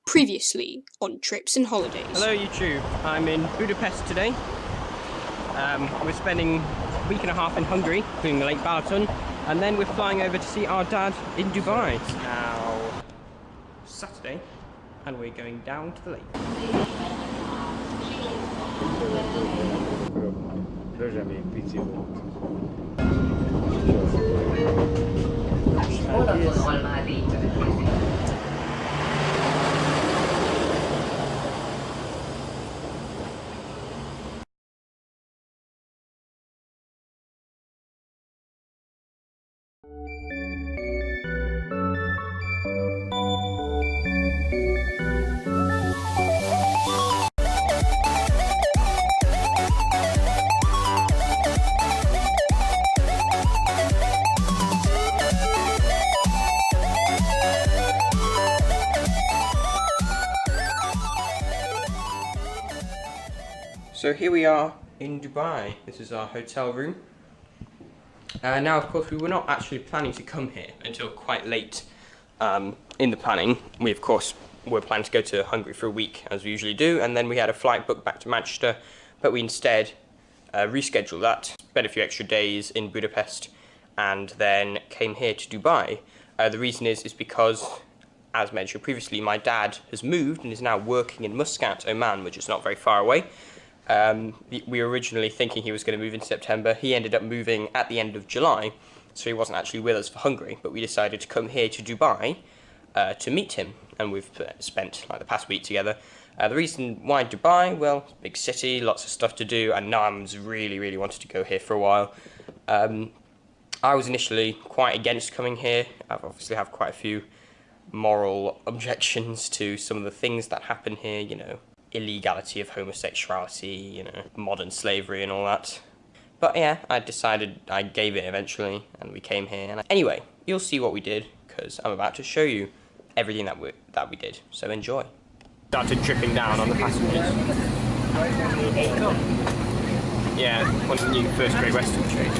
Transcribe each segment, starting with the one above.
Previously on Trips and Holidays. Hello YouTube, I'm in Budapest today. We're spending a week and a half in Hungary doing the Lake Balaton, and then we're flying over to see our dad in Dubai. It's now Saturday and we're going down to the lake. So here we are in Dubai. This is our hotel room. Now, of course, we were not actually planning to come here until quite late in the planning. We, of course, were planning to go to Hungary for a week, as we usually do, and then we had a flight booked back to Manchester, but we instead rescheduled that, spent a few extra days in Budapest, and then came here to Dubai. The reason is because, as mentioned previously, my dad has moved and is now working in Muscat, Oman, which is not very far away. We were originally thinking he was going to move in September. He ended up moving at the end of July, so he wasn't actually with us for Hungary, but we decided to come here to Dubai to meet him, and we've spent like the past week together. The reason why Dubai, well, big city, lots of stuff to do, and Noam's really wanted to go here for a while. I was initially quite against coming here. I obviously have quite a few moral objections to some of the things that happen here, you know, illegality of homosexuality, you know, modern slavery and all that. But yeah, I decided I gave it eventually, and we came here. And anyway, you'll see what we did, because I'm about to show you everything that we did. So enjoy. Started dripping down on the passengers. Yeah, one of the new first Great Western trains.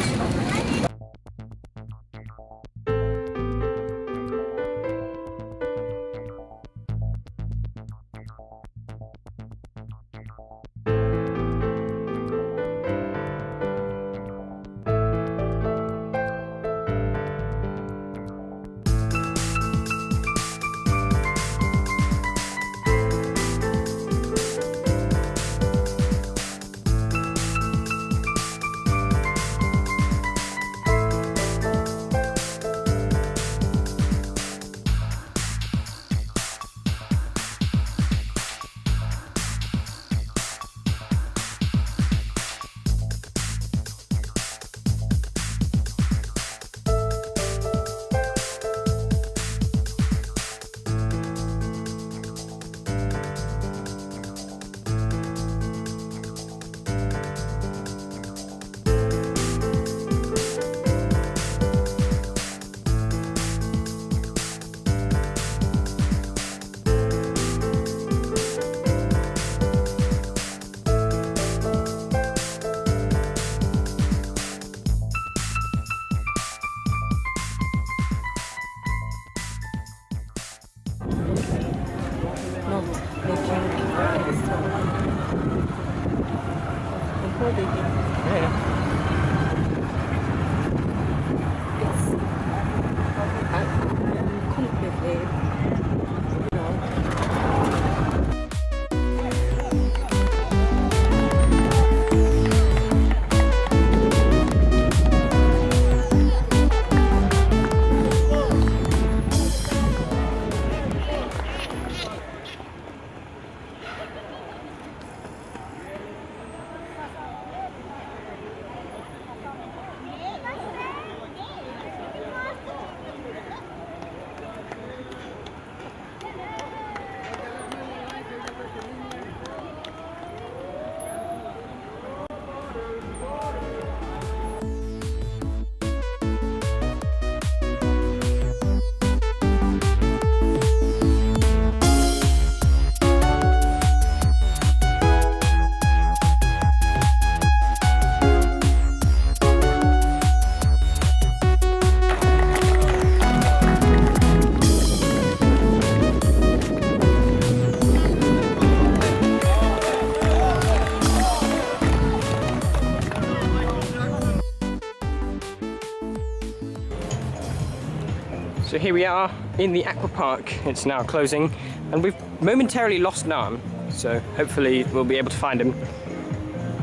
here we are in the aqua park. It's now closing, and we've momentarily lost Noam, so hopefully we'll be able to find him.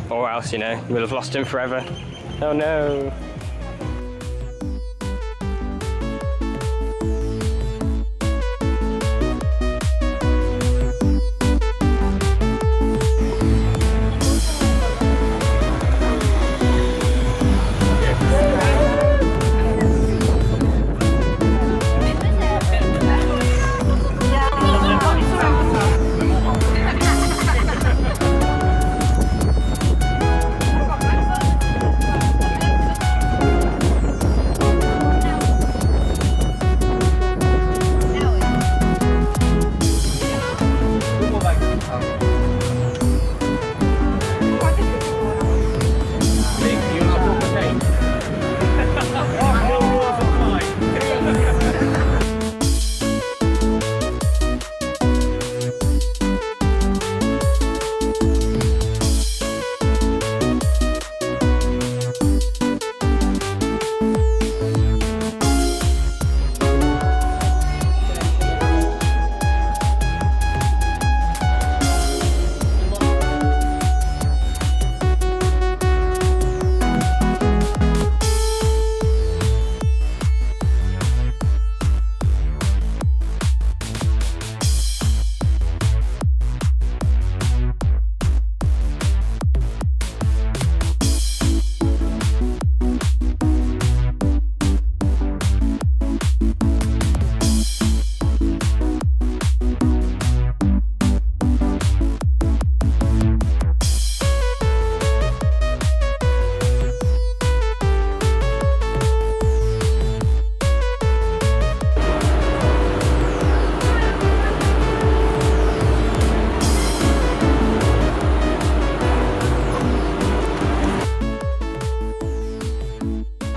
Or else, you know, we'll have lost him forever. Oh no.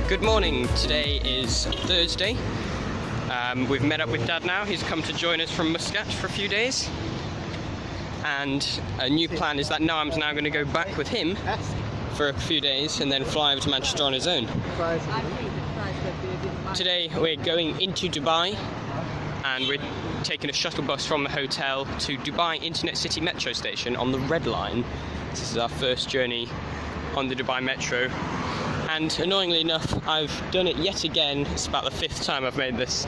Good morning, today is Thursday. We've met up with Dad now. He's come to join us from Muscat for a few days. And a new plan is that Noam's now going to go back with him for a few days and then fly over to Manchester on his own. Today we're going into Dubai and we're taking a shuttle bus from the hotel to Dubai Internet City Metro station on the Red Line. This is our first journey on the Dubai Metro. And annoyingly enough, I've done it yet again. It's about the 5th time I've made this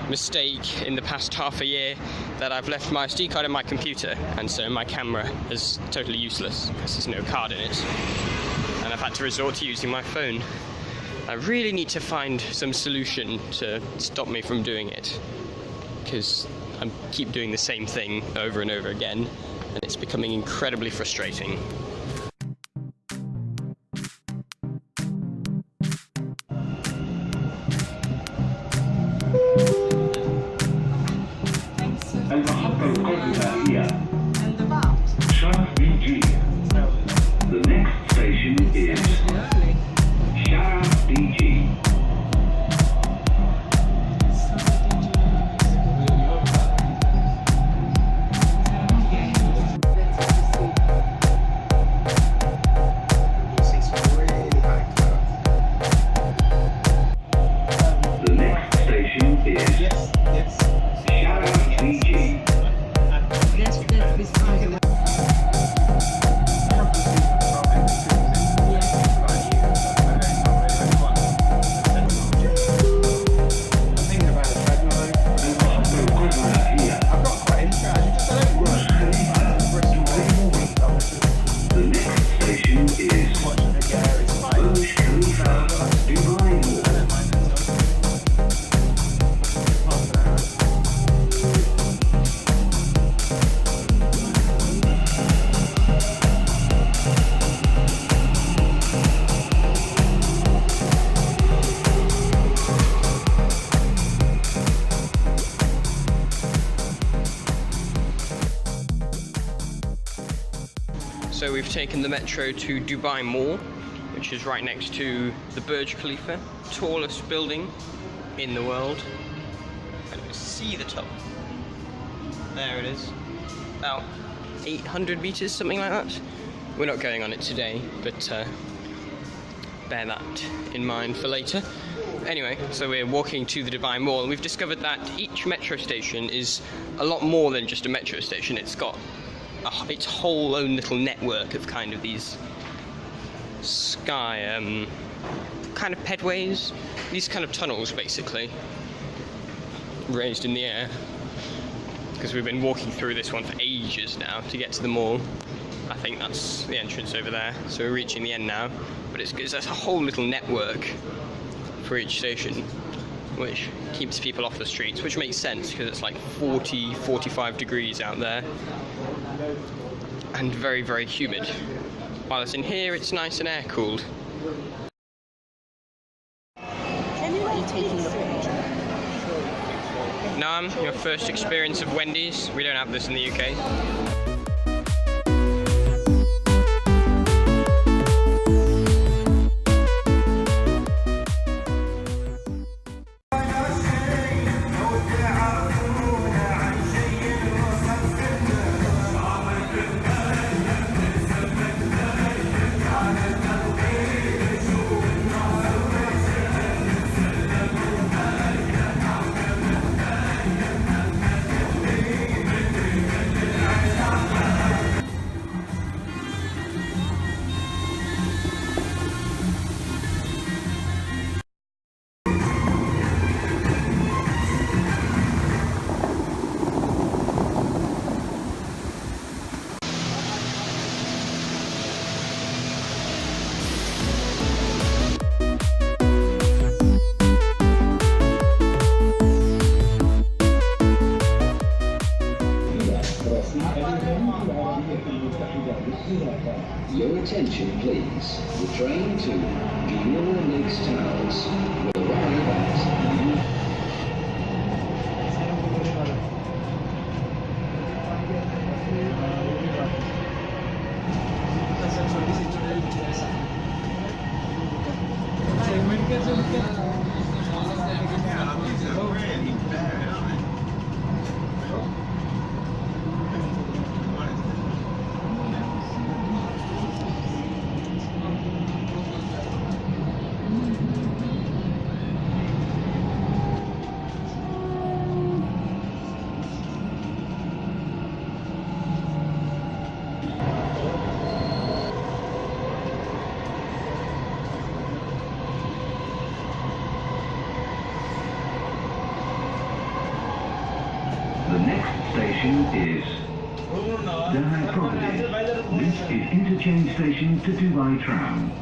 mistake in the past half a year, that I've left my SD card in my computer, and so my camera is totally useless because there's no card in it. And I've had to resort to using my phone. I really need to find some solution to stop me from doing it, because I keep doing the same thing over and over again, and it's becoming incredibly frustrating. The next station is Burj Khalifa, Dubai. So we've taken the metro to Dubai Mall, which is right next to the Burj Khalifa, tallest building in the world. And you can see the top. There it is. About 800 meters, something like that. We're not going on it today, but bear that in mind for later. Anyway, so we're walking to the Dubai Mall, and we've discovered that each metro station is a lot more than just a metro station. It's got its whole own little network of kind of these sky kind of pedways, these kind of tunnels basically, raised in the air. Because we've been walking through this one for ages now to get to the mall. I think that's the entrance over there. So we're reaching the end now, but it's a whole little network for each station, which keeps people off the streets, which makes sense because it's like 40-45 degrees out there and very, very humid. While it's in here, it's nice and air cooled. Noam, your first experience of Wendy's? We don't have this in the UK. Your attention please. The train to Jumeirah Lakes Towers will arrive at... The next station is Dubai Property. This is interchange station to Dubai Tram.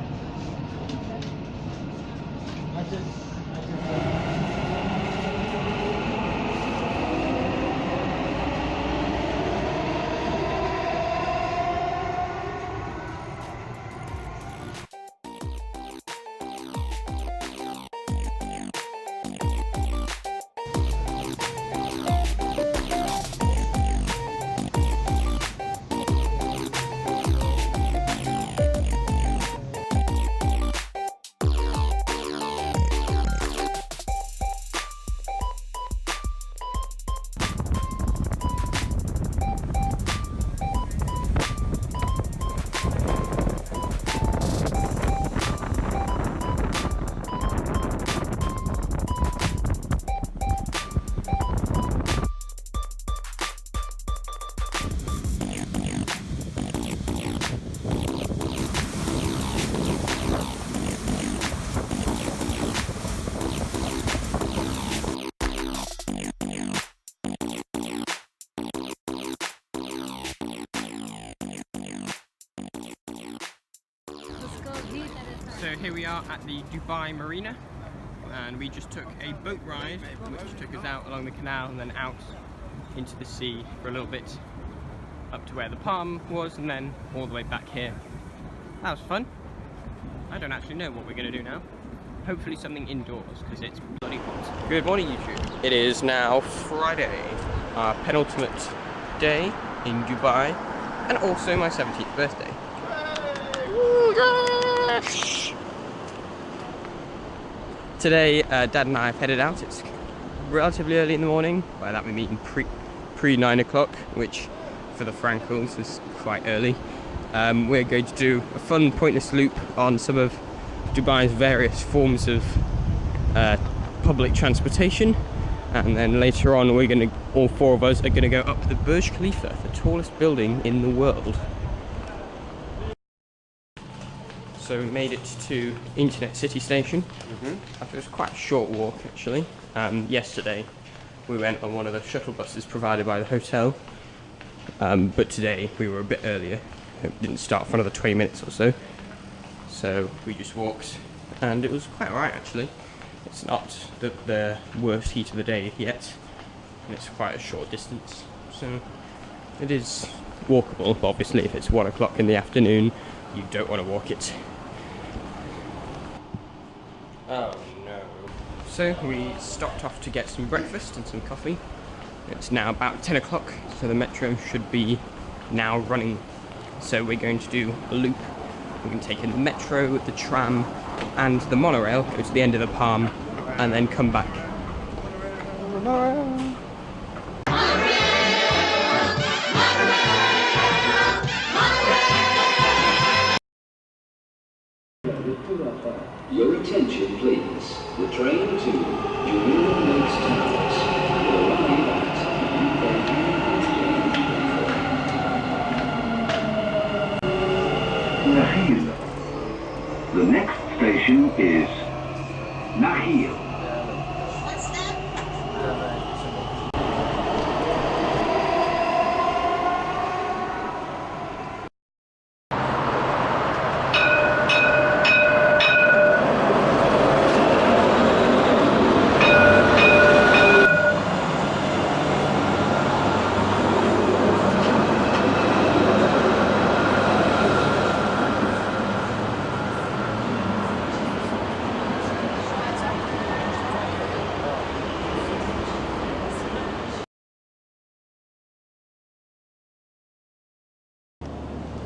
So here we are at the Dubai Marina, and we just took a boat ride which took us out along the canal and then out into the sea for a little bit, up to where the palm was and then all the way back here. That was fun. I don't actually know what we're going to do now. Hopefully something indoors because it's bloody hot. Good morning YouTube. It is now Friday, our penultimate day in Dubai and also my 17th birthday. Today, Dad and I have headed out. It's relatively early in the morning. By that we mean pre 9 o'clock, which for the Frankles is quite early. We're going to do a fun pointless loop on some of Dubai's various forms of public transportation, and then later on all four of us are gonna go up the Burj Khalifa, the tallest building in the world. So we made it to Internet City Station. It was quite a short walk actually. Yesterday we went on one of the shuttle buses provided by the hotel, but today we were a bit earlier. It didn't start for another 20 minutes or so. So we just walked, and it was quite alright actually. It's not the worst heat of the day yet, and it's quite a short distance. So it is walkable, but obviously if it's 1 o'clock in the afternoon, you don't want to walk it. Oh no. So we stopped off to get some breakfast and some coffee. It's now about 10 o'clock, so the metro should be now running. So we're going to do a loop. We're going to take in the metro, the tram, and the monorail, go to the end of the palm, and then come back. Your attention please. The train to Jumeirah Lakes Towers will arrive at Nahil. The next station is Nahil.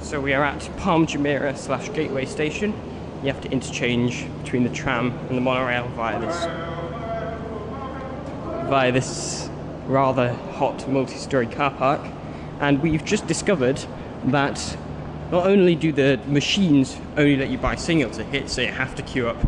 So we are at Palm Jumeirah / Gateway Station. You have to interchange between the tram and the monorail via this rather hot multi-storey car park. And we've just discovered that not only do the machines only let you buy single tickets, so you have to queue up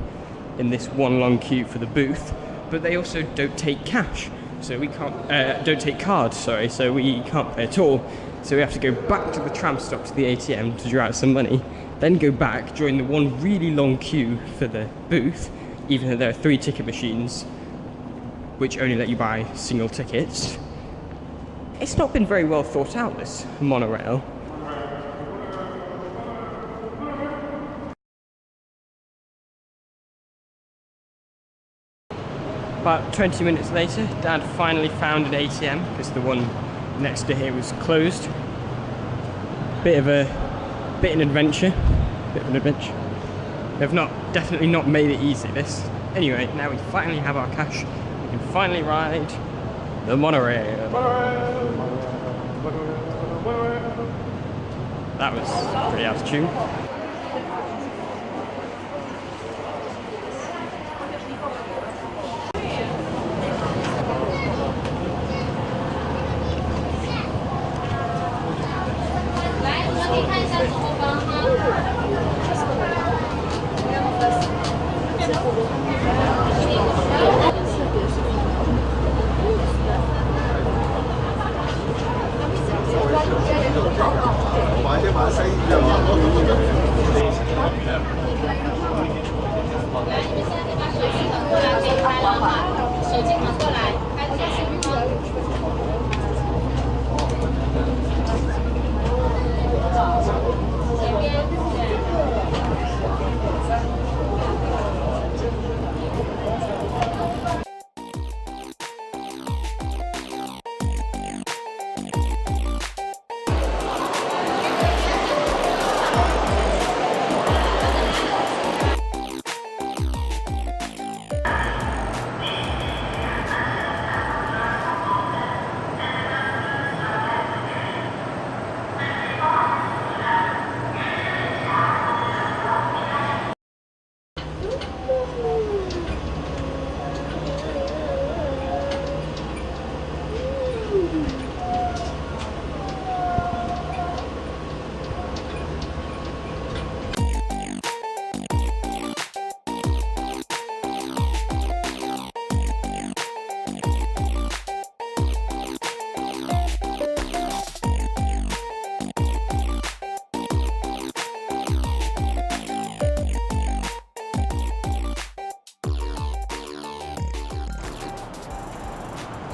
in this one long queue for the booth, but they also don't take cash. So we can't, don't take cards, sorry, so we can't pay at all. So we have to go back to the tram stop to the ATM to draw out some money, then go back, join the one really long queue for the booth, even though there are 3 ticket machines, which only let you buy single tickets. It's not been very well thought out, this monorail. About 20 minutes later, Dad finally found an ATM because the one next to here was closed. Bit of an adventure. They've definitely not made it easy, this. Anyway, now we finally have our cash. We can finally ride the monorail. That was pretty out of tune.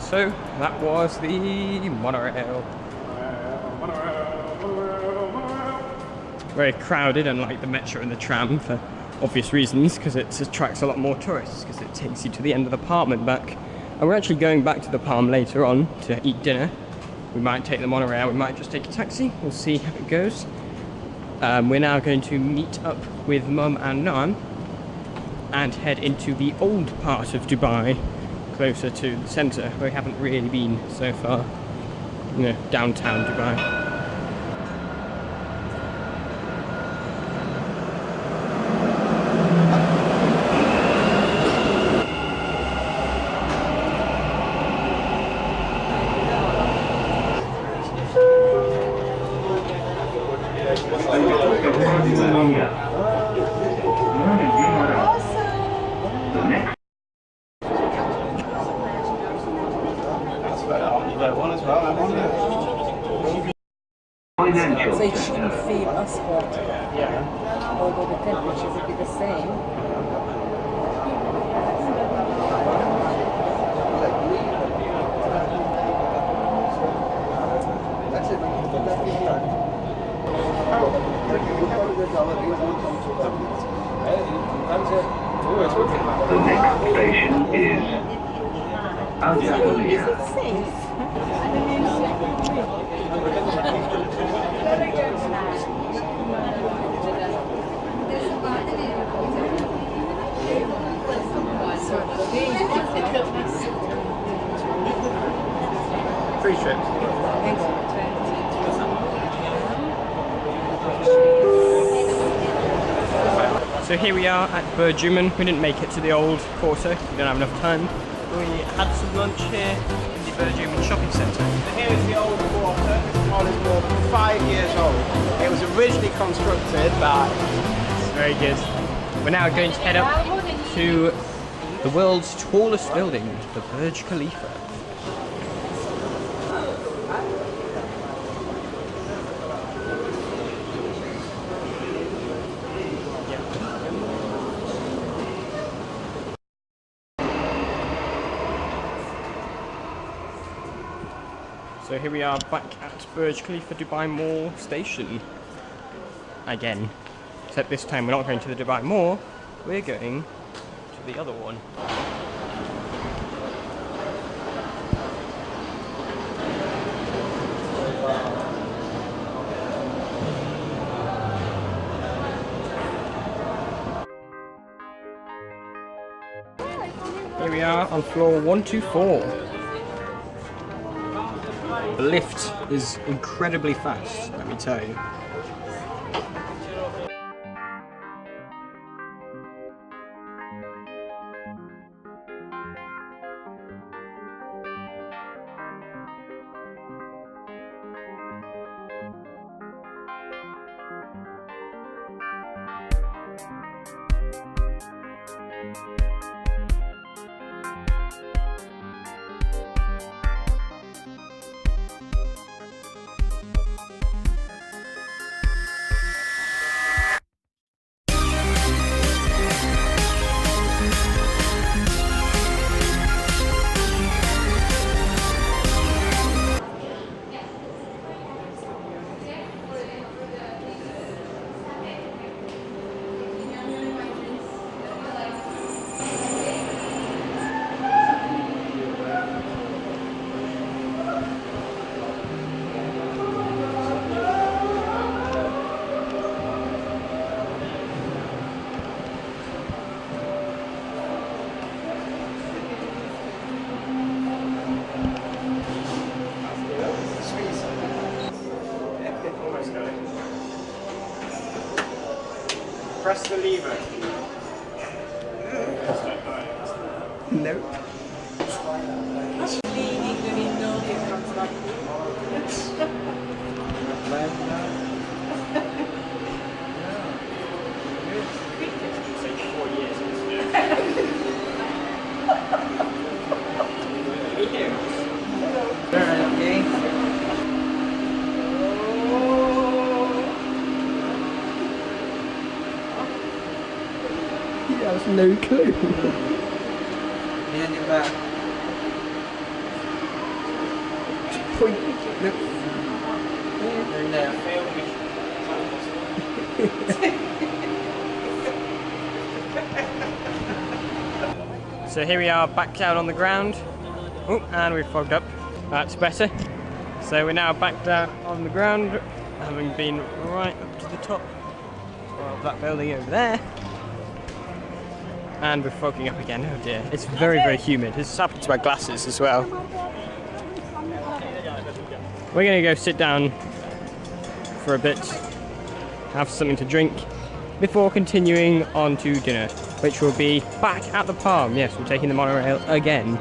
So that was the monorail. Very crowded, unlike the metro and the tram for obvious reasons, because it attracts a lot more tourists, because it takes you to the end of the park and back. And we're actually going back to the Palm later on to eat dinner. We might take the monorail, we might just take a taxi, we'll see how it goes. We're now going to meet up with Mum and Noam and head into the old part of Dubai, closer to the centre, where we haven't really been so far. You know, downtown Dubai. So it shouldn't feel as hot. Yeah. Although the temperatures would be the same. The next station is Untitled Free trips. So here we are at Burj Khalifa. We didn't make it to the old quarter, we don't have enough time. We had some lunch here in the Burj Khalifa shopping centre. Here is the old quarter. This one is more than 5 years old. It was originally constructed by... Very good. We're now going to head up to the world's tallest building, the Burj Khalifa. So here we are back at Burj Khalifa Dubai Mall station again, except this time we're not going to the Dubai Mall, we're going to the other one. Here we are on floor 124. The lift is incredibly fast, let me tell you. Press the lever. Nope. He has no clue. Hand it back. So here we are back down on the ground. Oh, and we've fogged up. That's better. So we're now back down on the ground, having been right up to the top of that building over there. And we're fogging up again. Oh dear. It's very, very humid. This has happened to my glasses as well. We're going to go sit down for a bit, have something to drink, before continuing on to dinner, which will be back at the Palm. Yes, we're taking the monorail again.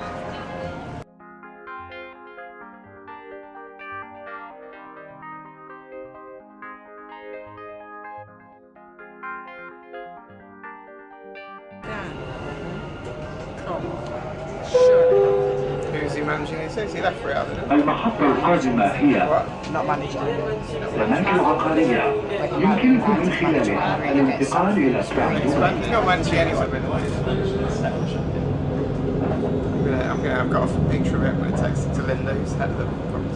Who's he managing? He says he left for it, hasn't he? المحطة القادمة هي Not managing. منازل عقارية يمكنكم من خلالها الانتقال إلى الساحل. He's not managing anyway, but I've got a picture of it. I'm going to text it to Linda, who's head of the property.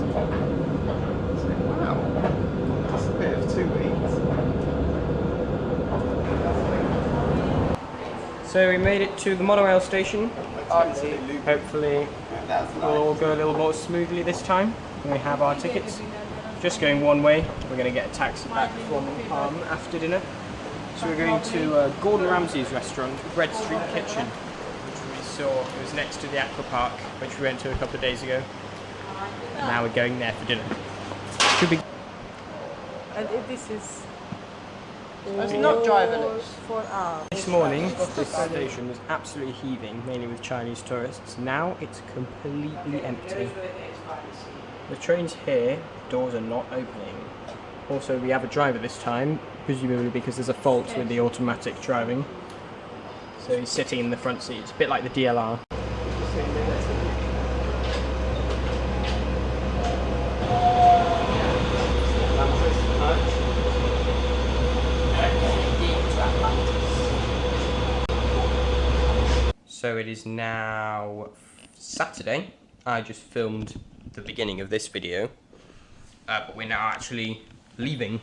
So, wow, that's a bit of 2 weeks. So we made it to the monorail station. Hopefully we'll all go a little more smoothly this time when we have our tickets. Just going one way. We're going to get a taxi back from Palm after dinner. So we're going to Gordon Ramsay's restaurant, Bread Street Kitchen, which we saw. It was next to the aqua park, which we went to a couple of days ago. And now we're going there for dinner. Should be. And if this is... It's not driverless. For hours. This morning, this station was absolutely heaving, mainly with Chinese tourists. Now it's completely empty. The train's here, doors are not opening. Also, we have a driver this time, presumably because there's a fault with the automatic driving. So he's sitting in the front seat. It's a bit like the DLR. So it is now Saturday. I just filmed the beginning of this video, but we're now actually leaving.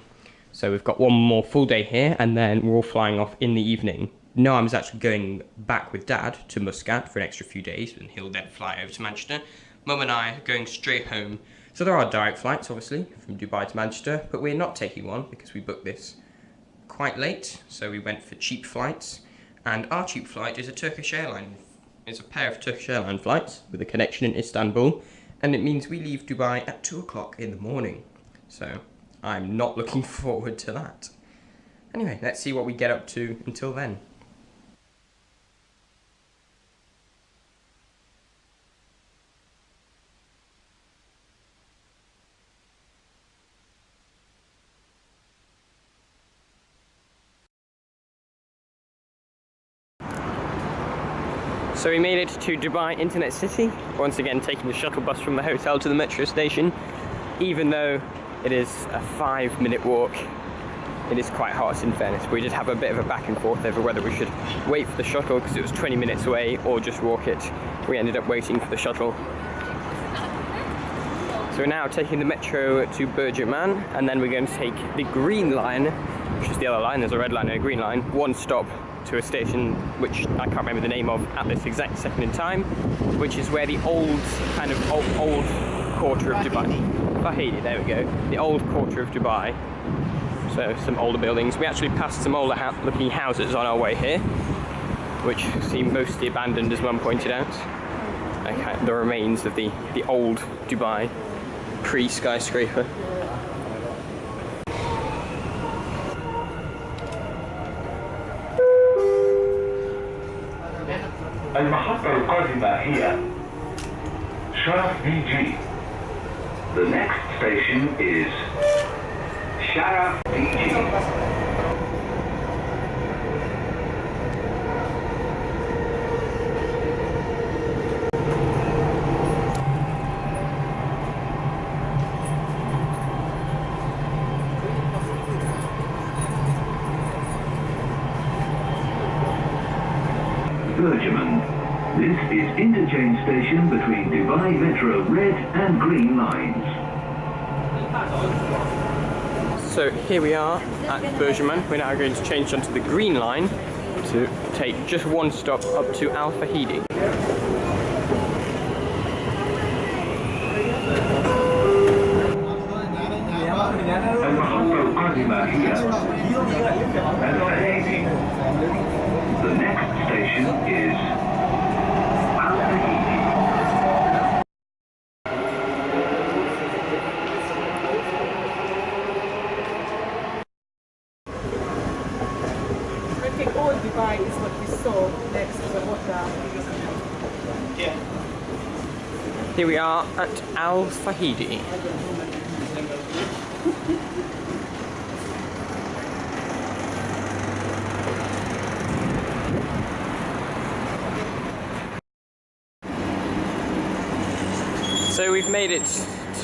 So we've got one more full day here, and then we're all flying off in the evening. Noam's actually going back with Dad to Muscat for an extra few days, and he'll then fly over to Manchester. Mum and I are going straight home. So there are direct flights, obviously, from Dubai to Manchester, but we're not taking one because we booked this quite late. So we went for cheap flights. And our cheap flight is a Turkish airline. It's a pair of Turkish airline flights with a connection in Istanbul, and it means we leave Dubai at 2 o'clock in the morning. So I'm not looking forward to that. Anyway, let's see what we get up to until then. So we made it to Dubai Internet City, once again taking the shuttle bus from the hotel to the metro station. Even though it is a 5-minute walk, it is quite hot in fairness. We did have a bit of a back and forth over whether we should wait for the shuttle because it was 20 minutes away or just walk it. We ended up waiting for the shuttle. So we're now taking the metro to Burj Khalifa, and then we're going to take the green line, which is the other line. There's a red line and a green line, one stop to a station which I can't remember the name of at this exact second in time, which is where the old kind of old quarter of Dubai. Bahidi, there we go. The old quarter of Dubai. So some older buildings. We actually passed some older looking houses on our way here, which seem mostly abandoned, as Mum pointed out. Okay, the remains of the old Dubai pre-skyscraper. المحطة القادمة هي شرف BG. The next station is Sharaf BG. This is interchange station between Dubai Metro red and green lines. So here we are at Burj Khalifa. We're now going to change onto the green line to take just one stop up to Al Fahidi. The next station is Al Fahidi. I think all Dubai is what we saw next to the water. Here we are at Al Fahidi. So we've made it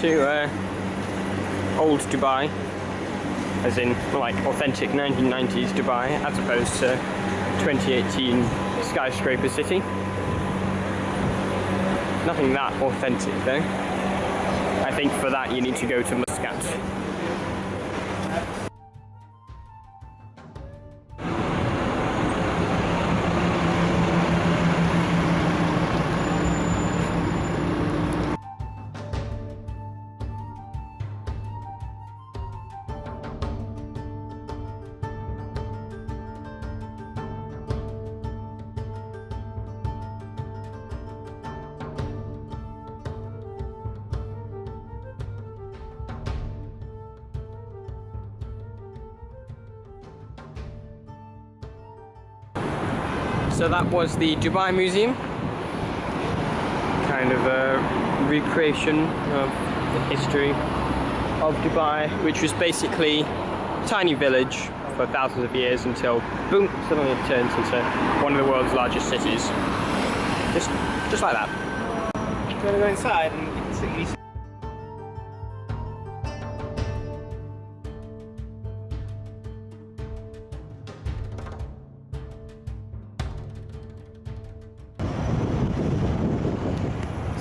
to old Dubai, as in like authentic 1990s Dubai, as opposed to 2018 skyscraper city. Nothing that authentic though. I think for that you need to go to Muscat. So that was the Dubai Museum, kind of a recreation of the history of Dubai, which was basically a tiny village for thousands of years until, boom, suddenly it turns into one of the world's largest cities. Just like that. You want to go inside and see?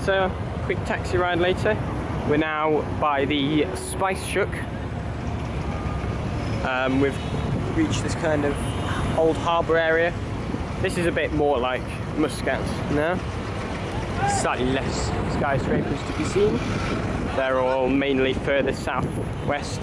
So, quick taxi ride later. We're now by the Spice Shuk. We've reached this kind of old harbour area. This is a bit more like Muscat now. Slightly less skyscrapers to be seen. They're all mainly further southwest.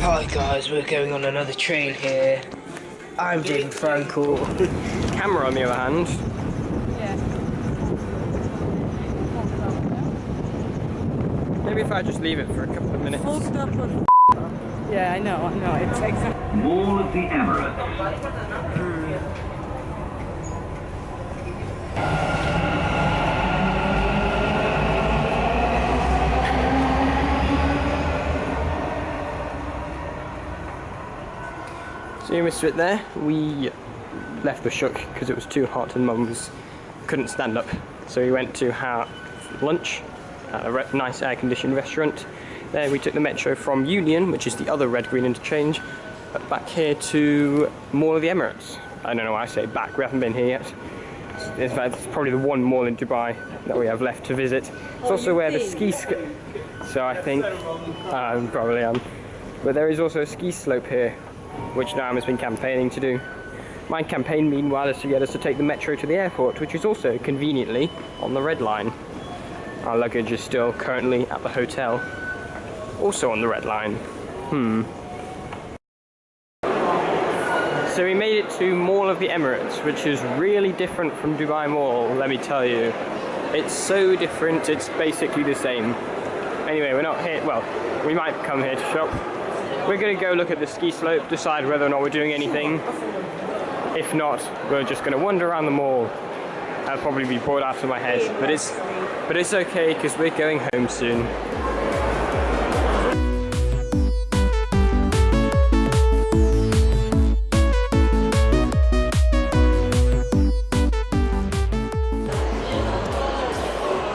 Hi guys, we're going on another train here. I'm David Frankel. Camera on the other hand. Maybe if I just leave it for a couple of minutes. Yeah, I know, it's exactly. Mall of the Emirates. So you missed it there. We left the Shuk because it was too hot and Mum couldn't stand up. So we went to have lunch at a nice air-conditioned restaurant. Then we took the metro from Union, which is the other red-green interchange, back here to Mall of the Emirates. I don't know why I say back, we haven't been here yet. In fact, it's probably the one mall in Dubai that we have left to visit. It's also where the ski so I think, probably am. But there is also a ski slope here, which Noam has been campaigning to do. My campaign, meanwhile, is to get us to take the metro to the airport, which is also conveniently on the red line. Our luggage is still currently at the hotel, So we made it to Mall of the Emirates, which is really different from Dubai Mall, let me tell you. It's so different, it's basically the same. Anyway, we're not here, well, we might come here to shop. We're going to go look at the ski slope, decide whether or not we're doing anything. If not, we're just going to wander around the mall. I'll probably be bored out of my head, but it's okay because we're going home soon.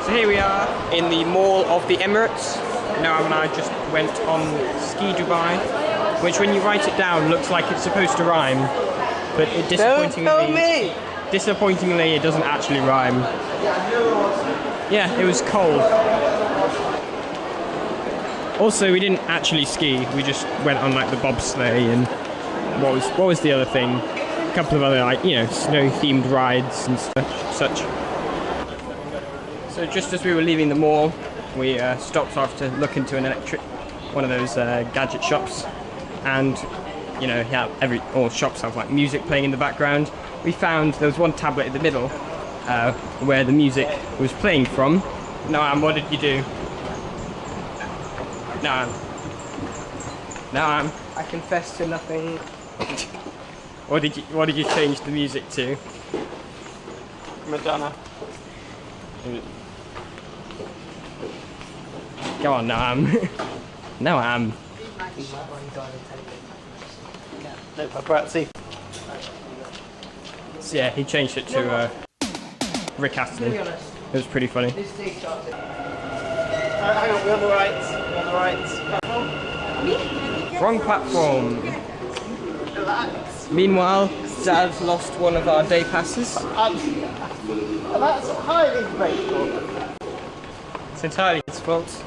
So here we are in the Mall of the Emirates. Noam and I just went on Ski Dubai, which when you write it down looks like it's supposed to rhyme, but it disappointingly it doesn't actually rhyme. Yeah, it was cold. Also, we didn't actually ski, we just went on like the bobsleigh and what was the other thing? A couple of other, like, you know, snow themed rides and such. So just as we were leaving the mall, we stopped off to look into one of those gadget shops, and you know, all shops have like music playing in the background. We found there was one tablet in the middle where the music was playing from. Noam, what did you do? Noam. I confess to nothing. What did you change the music to? Madonna. Go on, Noam. Noam. No paparazzi. So yeah, he changed it to Rick Astley. It was pretty funny. Hang on, we're on the right. We're on the right. Wrong platform. Relax. Meanwhile, Dad's lost one of our day passes. That's highly debatable. It's entirely his fault.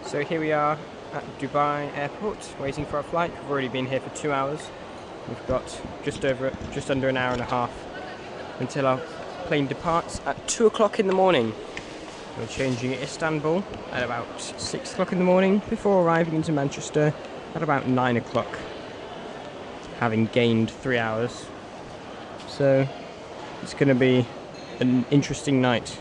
So here we are at Dubai Airport, waiting for our flight. We've already been here for 2 hours. We've got just under an hour and a half until our plane departs at 2 o'clock in the morning. We're changing at Istanbul at about 6 o'clock in the morning before arriving into Manchester at about 9 o'clock, having gained 3 hours. So it's going to be an interesting night.